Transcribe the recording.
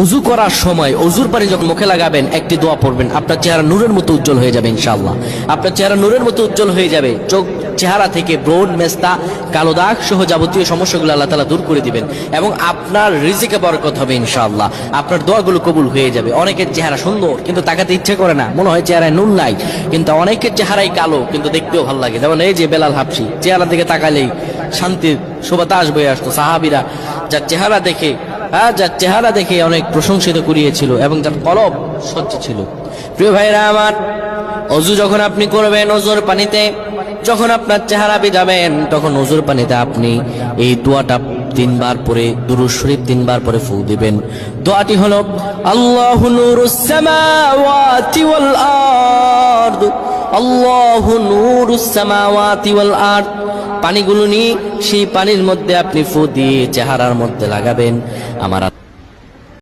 ওযু করার সময় ওযুর পানি যখন মুখে লাগাবেন একটি দোয়া পড়বেন, আপনার চেহারা নূরের মতো উজ্জ্বল হয়ে যাবে ইনশাআল্লাহ। আপনার চেহারা নূরের মতো উজ্জ্বল হয়ে যাবে, চেহারা থেকে ব্রণ, মেস্তা, কালো দাগ সহ যাবতীয় সমস্যাগুলো আল্লাহ তাআলা দূর করে দিবেন এবং আপনার রিজিকে বরকত হবে ইনশাআল্লাহ। আপনার দোয়াগুলো কবুল হয়ে যাবে। অনেকের চেহারা সুন্দর কিন্তু তাকাতে ইচ্ছে করে না, মনে হয় চেহারায় নুন নাই, কিন্তু অনেকের চেহারাই কালো কিন্তু দেখতেও ভালো লাগে। যেমন এই যে বেলাল হাবশী, চেহারা দিকে তাকালেই শান্তির সুবাতাস বয়ে আসতো। সাহাবীরা যার চেহারা দেখে অনেক প্রশংসিত করিয়েছিল এবং যার কলব স্বচ্ছ ছিল। প্রিয় ভাইরা আমার, ওযু যখন আপনি করবেন, ওযুর পানিতে যখন আপনার চেহারা ভিজাবেন, তখন ওযুর পানিতে আপনি এই দোয়াটা 3 বার পরে, দুরূদ শরীফ 3 বার পরে ফু দিবেন। দোয়াটি হলো আল্লাহু নূরুস সামাওয়াতি ওয়াল আরদ, আল্লাহু নূরুস সামাওয়াতি ওয়াল আরদ। পানিগুলো নিয়ে সেই পানির মধ্যে আপনি ফু দিয়ে চেহারার মধ্যে লাগাবেন। আমার